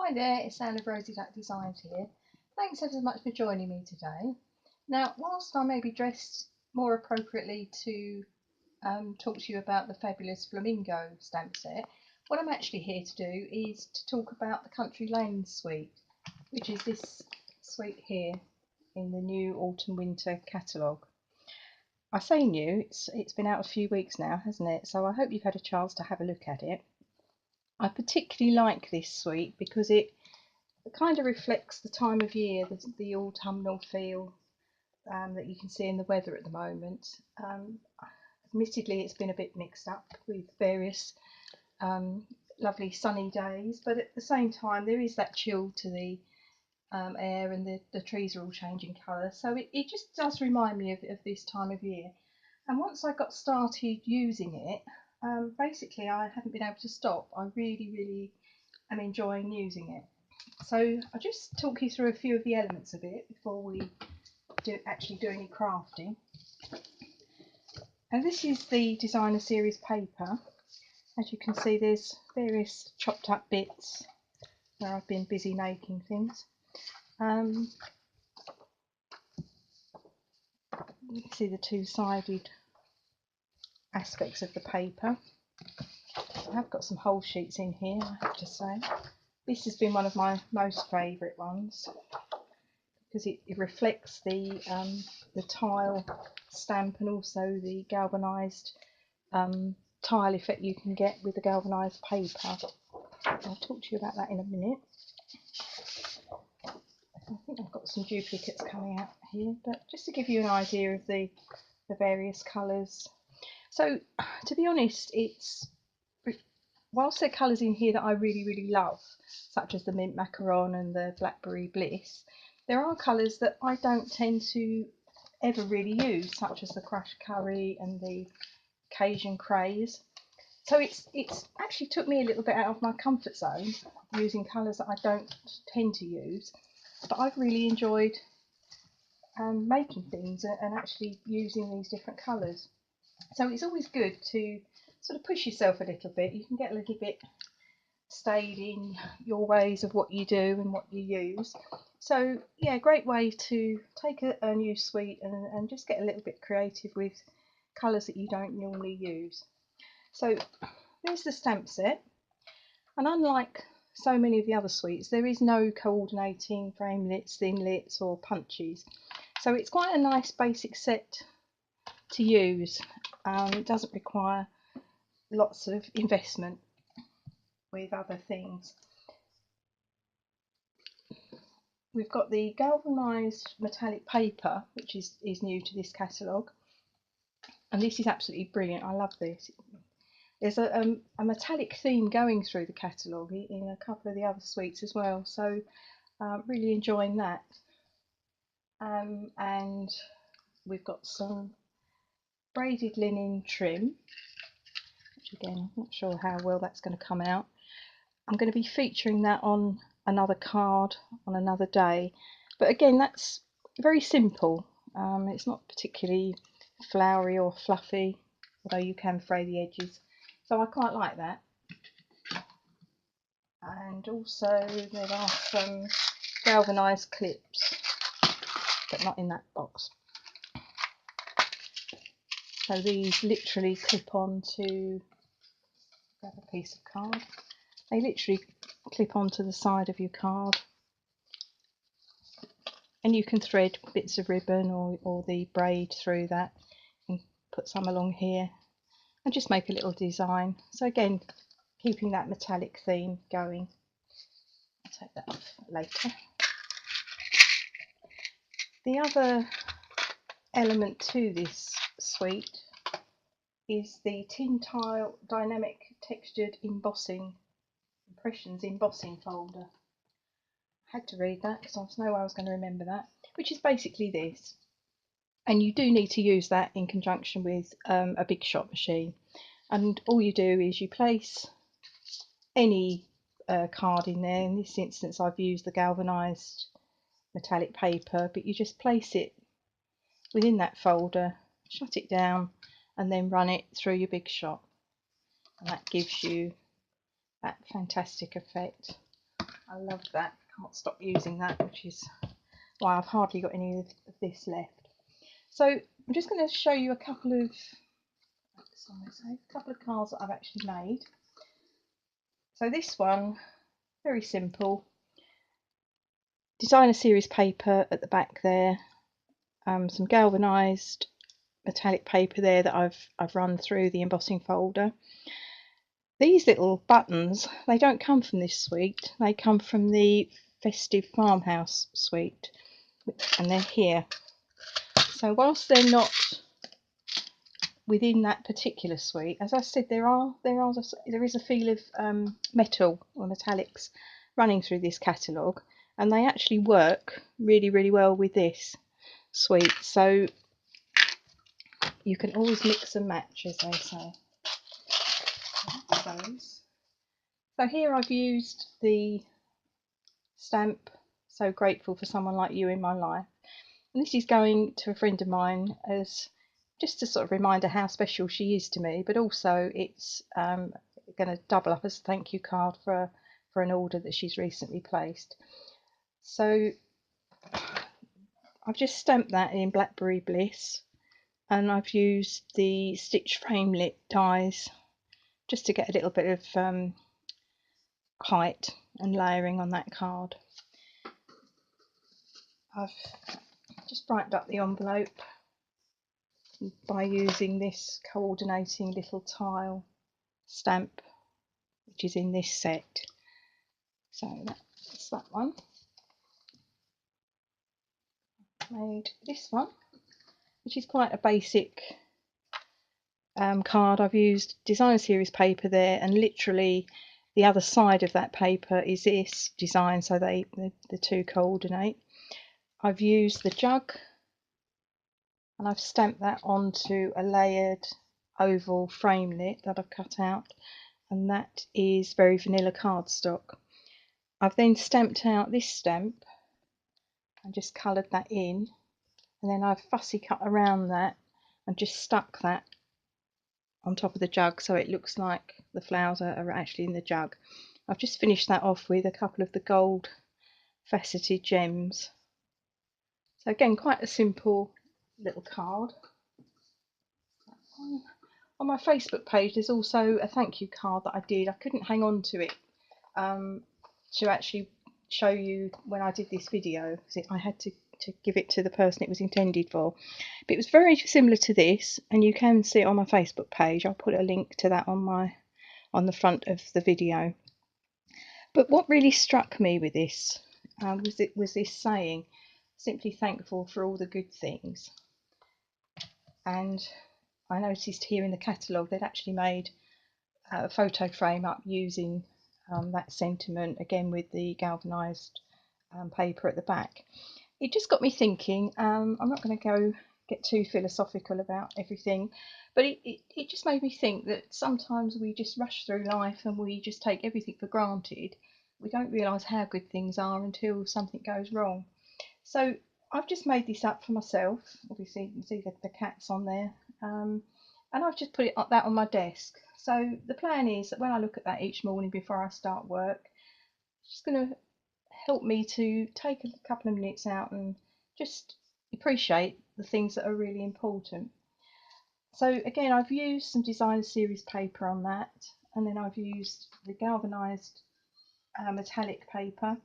Hi there, it's Anne of Rosie Designs here. Thanks ever so much for joining me today. Now, whilst I may be dressed more appropriately to talk to you about the fabulous Flamingo stamp set, what I'm actually here to do is to talk about the Country Lanes suite, which is this suite here in the new Autumn Winter catalogue. I say new, it's been out a few weeks now, hasn't it? So I hope you've had a chance to have a look at it. I particularly like this suite because it kind of reflects the time of year, the autumnal feel that you can see in the weather at the moment. Admittedly, it's been a bit mixed up with various lovely sunny days, but at the same time there is that chill to the air, and the trees are all changing colour, so it just does remind me of this time of year. And once I got started using it, basically I haven't been able to stop. I really am enjoying using it. So I'll just talk you through a few of the elements of it before we actually do any crafting. And this is the designer series paper. As you can see, there's various chopped up bits where I've been busy making things. You can see the two-sided aspects of the paper. I have got some whole sheets in here, I have to say. This has been one of my most favourite ones because it reflects the tile stamp and also the galvanised tile effect you can get with the galvanised paper. I'll talk to you about that in a minute. I think I've got some duplicates coming out here, but just to give you an idea of the various colours. So to be honest, whilst there are colours in here that I really love, such as the mint macaron and the blackberry bliss, there are colours that I don't tend to ever really use, such as the crushed curry and the Cajun craze. So it's actually took me a little bit out of my comfort zone using colours that I don't tend to use, but I've really enjoyed making things and actually using these different colours. So it's always good to sort of push yourself a little bit. You can get a little bit stayed in your ways of what you do and what you use. So yeah, great way to take a new suite and just get a little bit creative with colours that you don't normally use. So there's the stamp set, and unlike so many of the other suites, there is no coordinating framelits, thinlits or punches. So it's quite a nice basic set to use. It doesn't require lots of investment with other things. We've got the galvanised metallic paper, which is new to this catalogue, and this is absolutely brilliant. I love this. There's a metallic theme going through the catalogue in a couple of the other suites as well, so really enjoying that. And we've got some braided linen trim, which again I'm not sure how well that's going to come out. I'm going to be featuring that on another card on another day, but again that's very simple. It's not particularly flowery or fluffy, although you can fray the edges, so I quite like that. And also there are some galvanised clips, but not in that box. So these literally clip on to, grab a piece of card, they literally clip onto the side of your card, and you can thread bits of ribbon or the braid through that and put some along here and just make a little design. So again, keeping that metallic theme going. I'll take that off later. The other element to this suite is the tin tile dynamic textured embossing folder. I had to read that because there's no way I was going to remember that, which is basically this. And you do need to use that in conjunction with a big shot machine. And all you do is you place any card in there. In this instance I've used the galvanised metallic paper, but you just place it within that folder, shut it down, and then run it through your big shot, and that gives you that fantastic effect. I love that. Can't stop using that, which is why I've hardly got any of this left. So I'm just going to show you a couple of cards that I've actually made. So this one, very simple. Designer series paper at the back there. Some galvanised metallic paper there that I've run through the embossing folder. These little buttons, they don't come from this suite, they come from the Festive Farmhouse suite, and they're here. So whilst they're not within that particular suite, as I said, there is a feel of metal or metallics running through this catalogue, and they actually work really well with this suite. So you can always mix and match, as they say. So here I've used the stamp "So Grateful for Someone Like You in My Life," and this is going to a friend of mine as just to sort of remind her how special she is to me, but also it's going to double up as a thank you card for an order that she's recently placed. So I've just stamped that in Blackberry Bliss, and I've used the stitch framelit dies just to get a little bit of height and layering on that card. I've just brightened up the envelope by using this coordinating little tile stamp, which is in this set. So that's that one. Made this one, which is quite a basic card. I've used designer series paper there, and literally the other side of that paper is this design, so the two coordinate. I've used the jug, and I've stamped that onto a layered oval framelit that I've cut out, and that is very vanilla cardstock. I've then stamped out this stamp and just coloured that in, and then I've fussy cut around that and just stuck that on top of the jug so it looks like the flowers are actually in the jug. I've just finished that off with a couple of the gold faceted gems. So again, quite a simple little card. On my Facebook page there's also a thank you card that I did. I couldn't hang on to it to actually show you when I did this video, because I had to give it to the person it was intended for. But it was very similar to this, and you can see it on my Facebook page. I'll put a link to that on the front of the video. But what really struck me with this was this saying, "Simply thankful for all the good things." And I noticed here in the catalogue they'd actually made a photo frame up using that sentiment, again with the galvanised paper at the back. It just got me thinking. I'm not going to get too philosophical about everything, but it just made me think that sometimes we just rush through life and we just take everything for granted. We don't realise how good things are until something goes wrong. So I've just made this up for myself. Obviously you can see the cats on there, and I've just put that on my desk. So the plan is that when I look at that each morning before I start work, it's just going to help me to take a couple of minutes out and just appreciate the things that are really important. So again, I've used some designer series paper on that, and then I've used the galvanised metallic paper,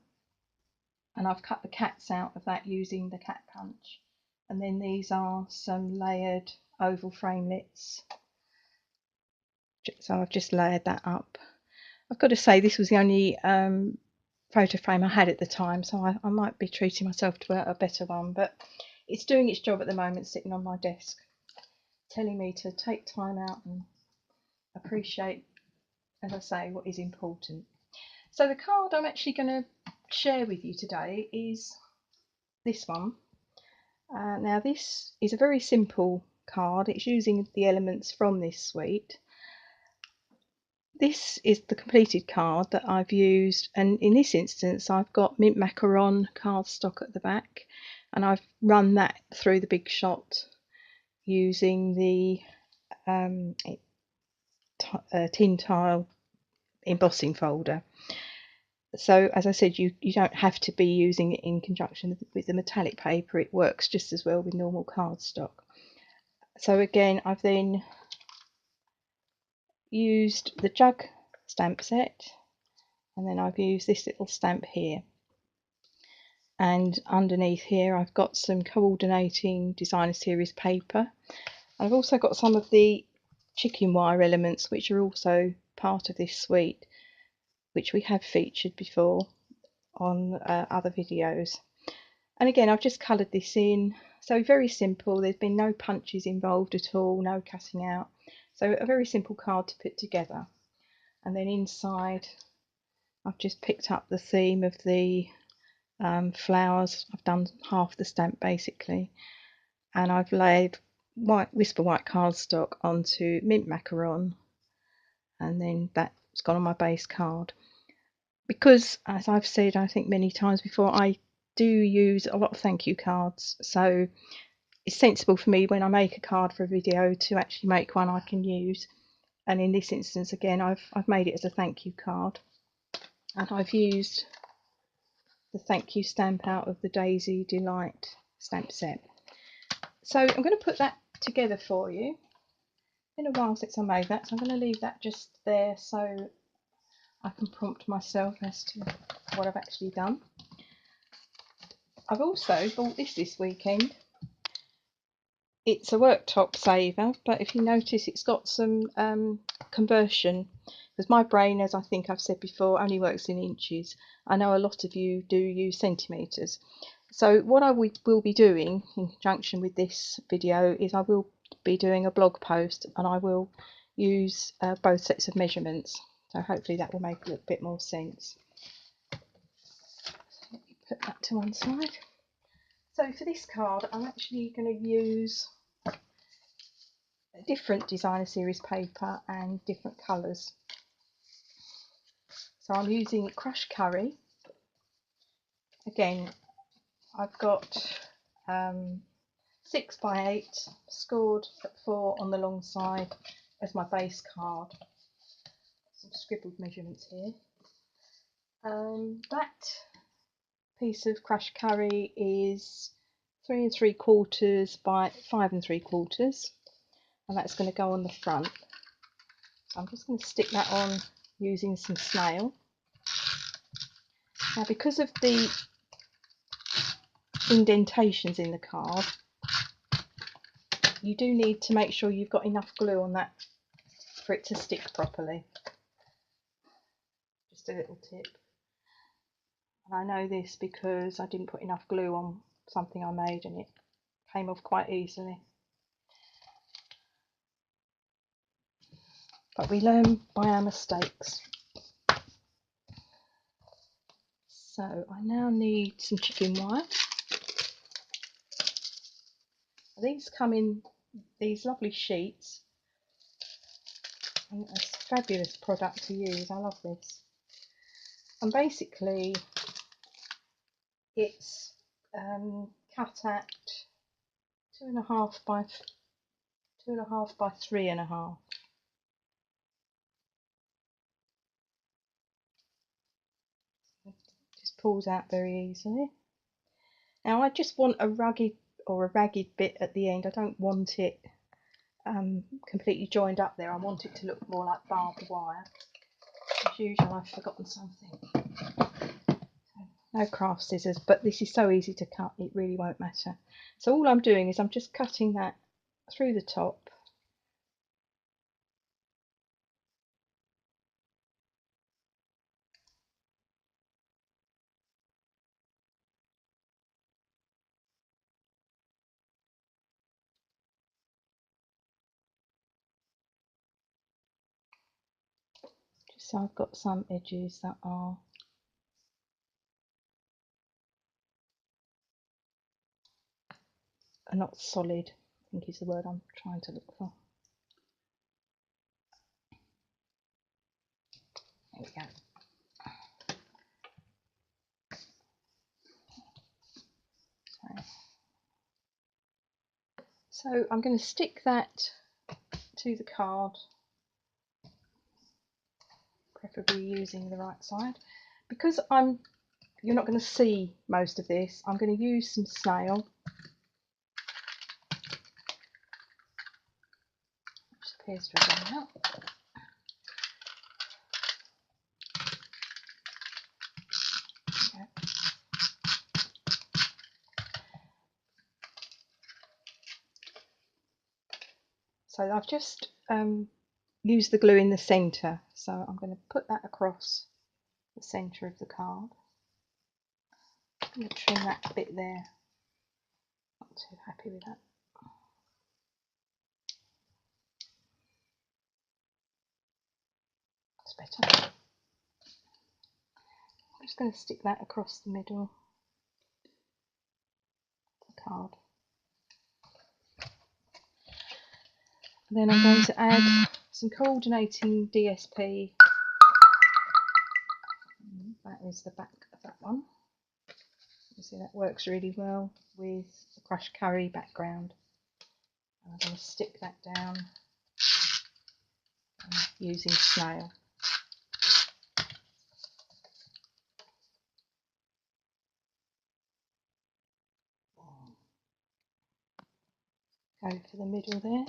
and I've cut the cats out of that using the cat punch. And then these are some layered oval framelits, so I've just layered that up. I've got to say this was the only photo frame I had at the time, so I might be treating myself to a better one, but it's doing its job at the moment, sitting on my desk, telling me to take time out and appreciate, as I say, what is important. So the card I'm actually going to share with you today is this one. Now this is a very simple card. It's using the elements from this suite. This is the completed card that I've used, and in this instance I've got mint macaron cardstock at the back, and I've run that through the Big Shot using the tin tile embossing folder. So as I said, you don't have to be using it in conjunction with the metallic paper. It works just as well with normal cardstock. So again, I've then used the jug stamp set, and then I've used this little stamp here, and underneath here I've got some coordinating designer series paper. I've also got some of the chicken wire elements, which are also part of this suite, which we have featured before on other videos. And again, I've just coloured this in, so very simple. There's been no punches involved at all, no cutting out, so a very simple card to put together. And then inside I've just picked up the theme of the flowers. I've done half the stamp basically, and I've laid Whisper White cardstock onto mint macaron, and then that's gone on my base card. Because, as I've said I think many times before, I do use a lot of thank you cards, so it's sensible for me when I make a card for a video to actually make one I can use. And in this instance, again, I've made it as a thank you card, and I've used the thank you stamp out of the Daisy Delight stamp set. So I'm going to put that together for you. It's been a while since I made that, so I'm going to leave that just there so I can prompt myself as to what I've actually done. I've also bought this weekend. It's a worktop saver, but if you notice, it's got some conversion, because my brain, as I think I've said before, only works in inches. I know a lot of you do use centimetres. So what I will be doing in conjunction with this video is I will be doing a blog post, and I will use both sets of measurements. So hopefully that will make a little bit more sense. Let me put that to one side. So for this card, I'm actually going to use different designer series paper and different colours. So I'm using Crushed Curry. Again, I've got 6 by 8 scored at 4 on the long side as my base card. Some scribbled measurements here. That piece of Crushed Curry is 3 3/4 by 5 3/4, and that's going to go on the front. So I'm just going to stick that on using some Snail. Now, because of the indentations in the card, you do need to make sure you've got enough glue on that for it to stick properly. Just a little tip. And I know this because I didn't put enough glue on something I made and it came off quite easily. But we learn by our mistakes. So I now need some chicken wire. These come in these lovely sheets, and it's a fabulous product to use. I love this. And basically it's cut at 2.5 by 2.5 by 3.5. Just pulls out very easily. Now I just want a rugged or a ragged bit at the end. I don't want it completely joined up there. I want it to look more like barbed wire. As usual, I've forgotten something. No craft scissors, but this is so easy to cut, it really won't matter. So all I'm doing is I'm just cutting that through the top. Just so I've got some edges that are not solid, I think is the word I'm trying to look for. There we go. So I'm going to stick that to the card, preferably using the right side. because you're not going to see most of this, I'm going to use some snail. Which appears to have run out. Okay. So I've just used the glue in the centre, so I'm going to put that across the centre of the card. I'm going to trim that bit there. Not too happy with that. That's better. I'm just going to stick that across the middle of the card. And then I'm going to add some coordinating DSP. That is the back of that one. You see that works really well with the crushed curry background. And I'm going to stick that down using snail. Go for the middle there,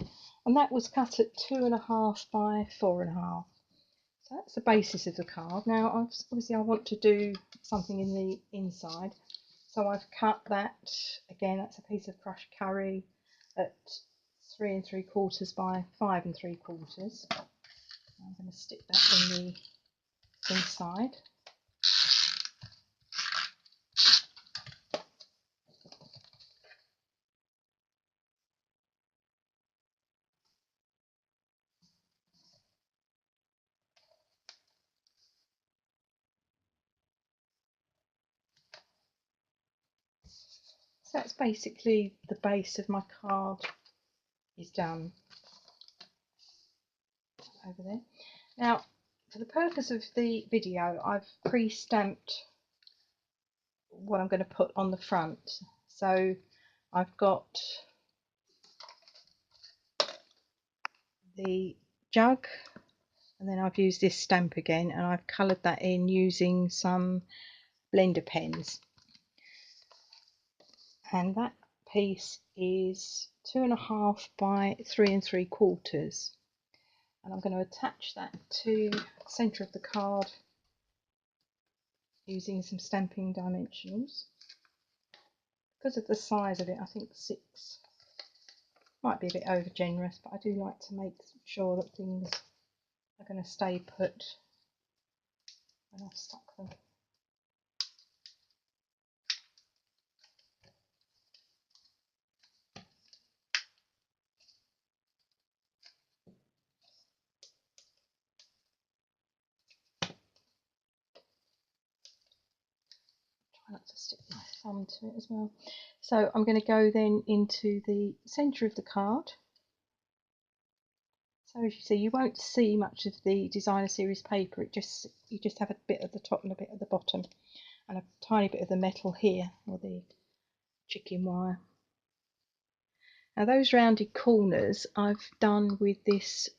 and that was cut at 2.5 by 4.5. So that's the basis of the card. Now obviously I want to do something in the inside, so I've cut that again. That's a piece of crushed curry at 3 3/4 by 5 3/4. I'm going to stick that in the inside. So that's basically the base of my card is done over there. Now, for the purpose of the video, I've pre-stamped what I'm going to put on the front. So I've got the jug, and then I've used this stamp again, and I've coloured that in using some blender pens. And that piece is 2.5 by 3 3/4. And I'm going to attach that to the centre of the card using some Stampin Dimensionals. Because of the size of it, I think 6 might be a bit over generous, but I do like to make sure that things are going to stay put when I've stuck them. Try not to stick my thumb to it as well. So I'm going to go then into the centre of the card. So as you see, you won't see much of the designer series paper. You just have a bit at the top and a bit at the bottom, and a tiny bit of the metal here, or the chicken wire. Now those rounded corners I've done with this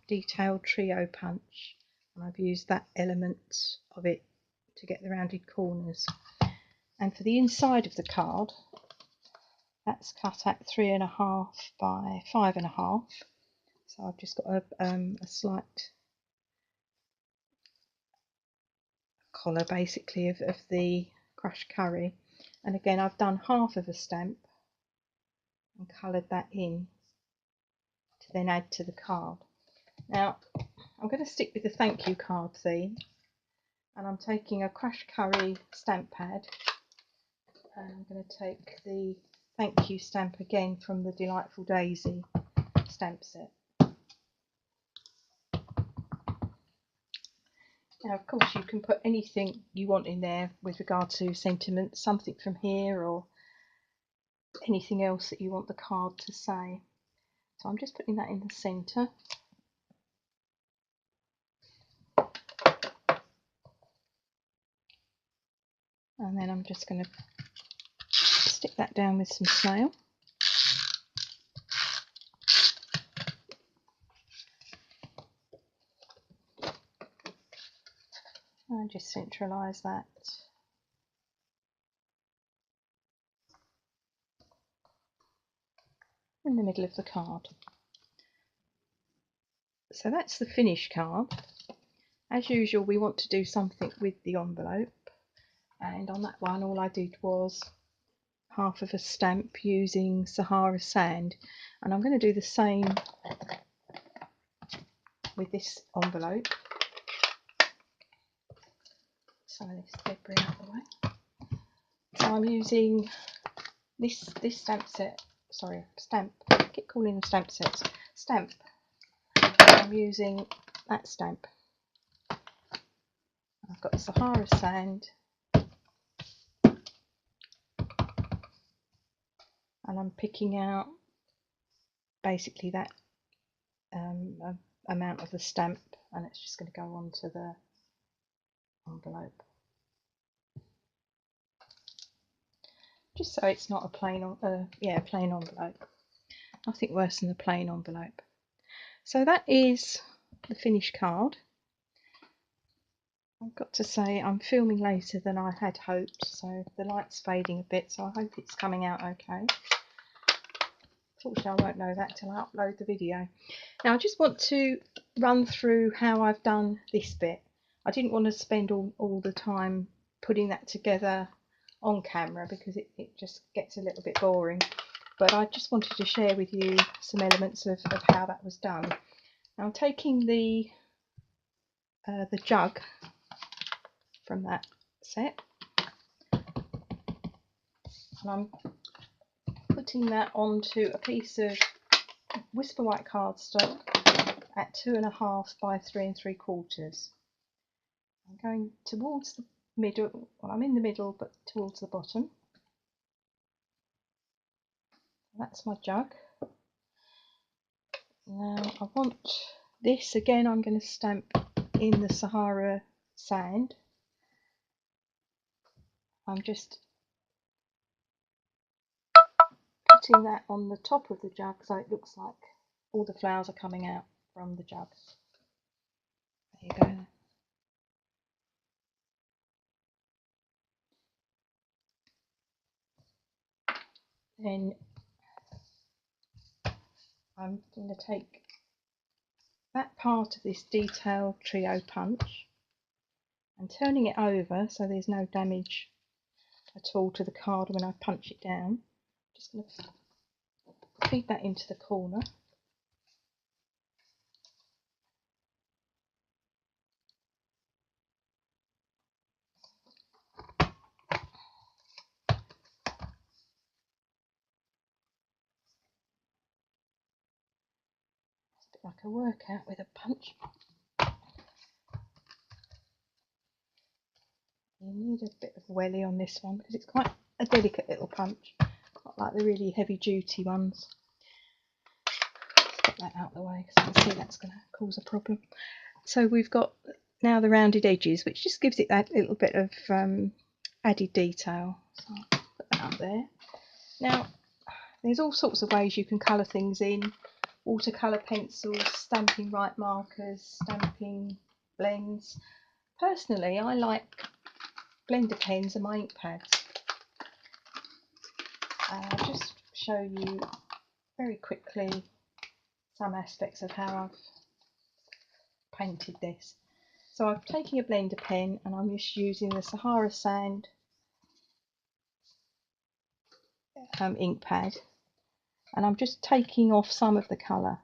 detailed trio punch, and I've used that element of it to get the rounded corners. And for the inside of the card, that's cut at 3.5 by 5.5. So I've just got a slight collar basically of the crushed curry, and again I've done half of a stamp and coloured that in to then add to the card. Now I'm going to stick with the thank you card theme, and I'm taking a crushed curry stamp pad, and I'm going to take the thank you stamp again from the Delightful Daisy stamp set. Now of course you can put anything you want in there with regard to sentiment, something from here or anything else that you want the card to say. So I'm just putting that in the centre. And then I'm just going to stick that down with some snail. And and just centralise that. In the middle of the card. So that's the finished card. As usual, we want to do something with the envelope, and on that one all I did was half of a stamp using Sahara sand, and I'm going to do the same with this envelope. Some of this debris out of the way. So I'm using this stamp set. Sorry, stamp. I keep calling them stamp sets. Stamp. I'm using that stamp. I've got Sahara sand, and I'm picking out basically that amount of the stamp, and it's just going to go onto the envelope. Just so it's not a plain, plain envelope. Nothing worse than a plain envelope. So that is the finished card. I've got to say I'm filming later than I had hoped, so the light's fading a bit, so I hope it's coming out okay. Fortunately I won't know that till I upload the video. Now I just want to run through how I've done this bit. I didn't want to spend all the time putting that together on camera because it just gets a little bit boring, but I just wanted to share with you some elements of how that was done. Now I'm taking the jug from that set, and I'm putting that onto a piece of Whisper White cardstock at 2.5 by 3 3/4. I'm going towards the middle, well I'm in the middle but towards the bottom. That's my jug. Now I want this, again I'm going to stamp in the Sahara sand. I'm just putting that on the top of the jug so it looks like all the flowers are coming out from the jug. There you go. Then I'm going to take that part of this detail trio punch and turning it over so there's no damage at all to the card when I punch it down. Just going to feed that into the corner. It's a bit like a workout with a punch. You need a bit of welly on this one because it's quite a delicate little punch, not like the really heavy duty ones. Let's get that out of the way because I can see that's going to cause a problem. So we've got now the rounded edges, which just gives it that little bit of added detail. So I'll put that up there. Now there's all sorts of ways you can colour things in. Watercolour pencils, stamping right markers, stamping blends. Personally I like blender pens and my ink pads. I'll just show you very quickly some aspects of how I've painted this. So I'm taking a blender pen and I'm just using the Sahara sand ink pad, and I'm just taking off some of the colour.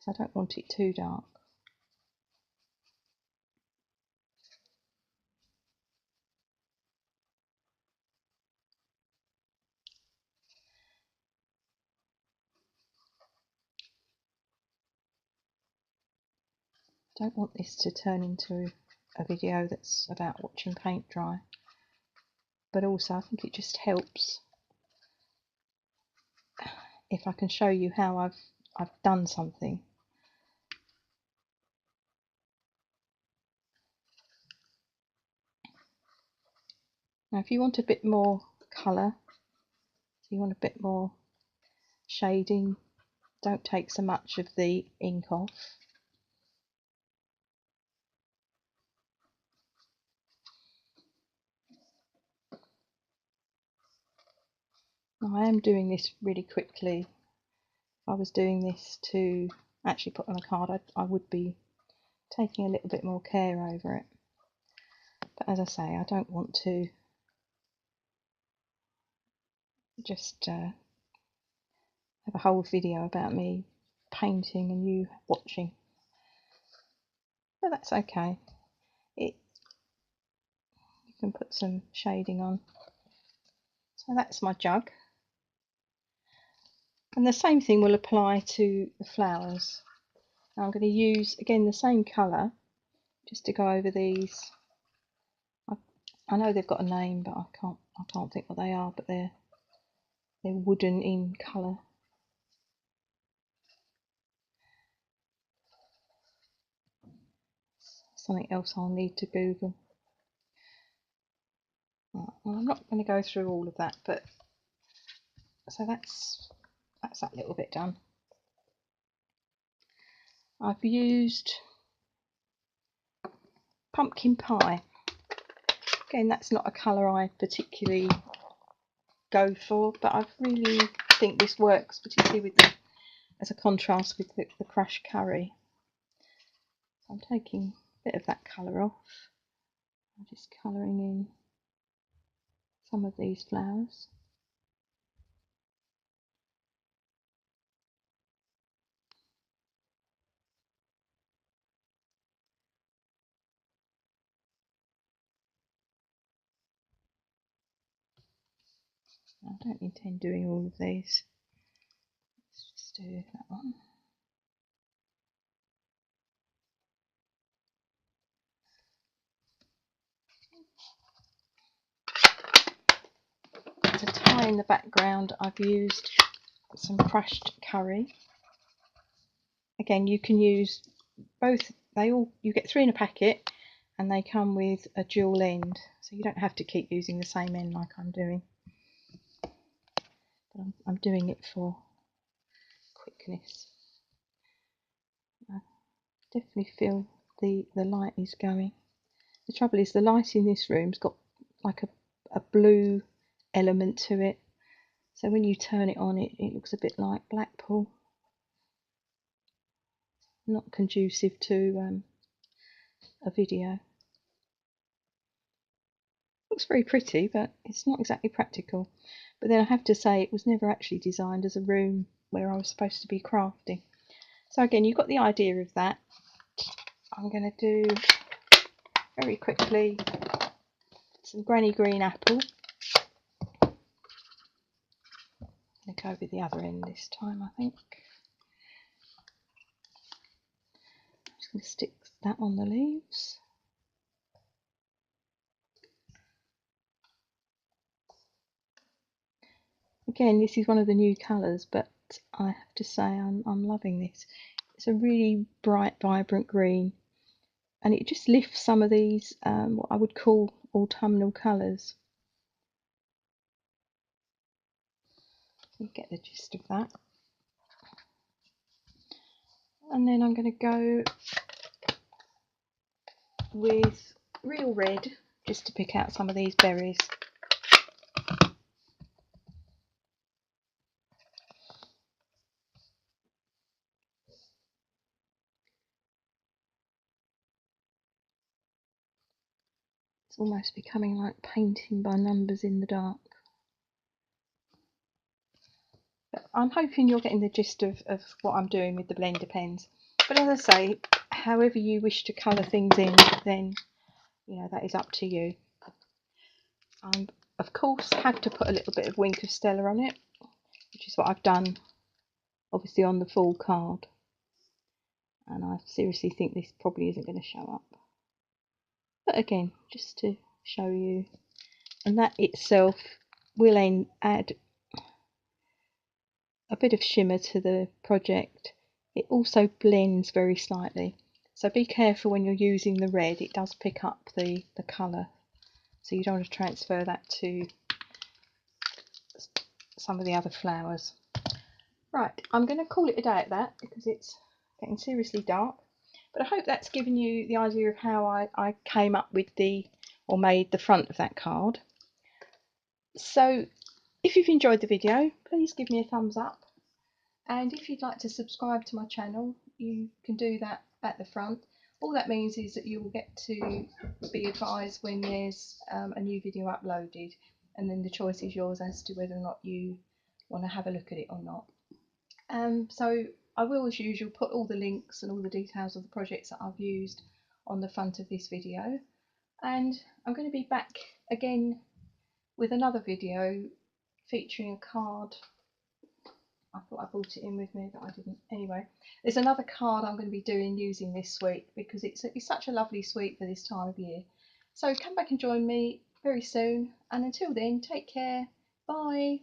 I don't want it too dark. Don't want this to turn into a video that's about watching paint dry, but also I think it just helps if I can show you how I've done something. Now if you want a bit more colour, if you want a bit more shading, don't take so much of the ink off. Now, I am doing this really quickly. If I was doing this to actually put on a card, I would be taking a little bit more care over it. But as I say, I don't want to just have a whole video about me painting and you watching. But that's okay. You can put some shading on. So that's my jug. And the same thing will apply to the flowers. Now I'm going to use again the same colour just to go over these. I know they've got a name, but I can't think what they are, but they're wooden in colour. Something else I'll need to Google. Right, well, I'm not going to go through all of that, but so that's that little bit done. I've used pumpkin pie. Again, that's not a colour I particularly go for, but I really think this works, particularly with as a contrast with the crushed curry. So I'm taking a bit of that colour off. I'm just colouring in some of these flowers. I don't intend doing all of these. Let's just do that one. To tie in the background, I've used some crushed curry. Again, you can use both. You get 3 in a packet, and they come with a dual end, so you don't have to keep using the same end like I'm doing. But I'm doing it for quickness. I definitely feel the light is going. The trouble is the light in this room's got like a blue element to it, so when you turn it on, it looks a bit like Blackpool. Not conducive to a video. Looks very pretty, but it's not exactly practical. But then I have to say, it was never actually designed as a room where I was supposed to be crafting. So again, you've got the idea of that. I'm going to do very quickly some granny green apple. I'm going to go with the other end this time, I think. I'm just going to stick that on the leaves. Again, this is one of the new colours, but I have to say I'm loving this. It's a really bright, vibrant green, and it just lifts some of these what I would call autumnal colours. You get the gist of that. And then I'm going to go with real red just to pick out some of these berries. It's almost becoming like painting by numbers in the dark. But I'm hoping you're getting the gist of what I'm doing with the blender pens. But as I say, however you wish to colour things in, then that is up to you. I of course have to put a little bit of Wink of Stella on it, which is what I've done obviously on the full card. And I seriously think this probably isn't going to show up. But again, just to show you, and that itself will add a bit of shimmer to the project. It also blends very slightly, so be careful when you're using the red. It does pick up the colour, so you don't want to transfer that to some of the other flowers. Right, I'm going to call it a day at that because it's getting seriously dark. But I hope that's given you the idea of how I came up with or made the front of that card. So if you've enjoyed the video, please give me a thumbs up. And if you'd like to subscribe to my channel, you can do that at the front. All that means is that you will get to be advised when there's a new video uploaded, and then the choice is yours as to whether or not you want to have a look at it or not. So I will, as usual, put all the links and all the details of the projects that I've used on the front of this video. And I'm going to be back again with another video featuring a card. I thought I brought it in with me, but I didn't. Anyway, there's another card I'm going to be doing using this suite because it's such a lovely suite for this time of year. So come back and join me very soon, and until then, take care. Bye.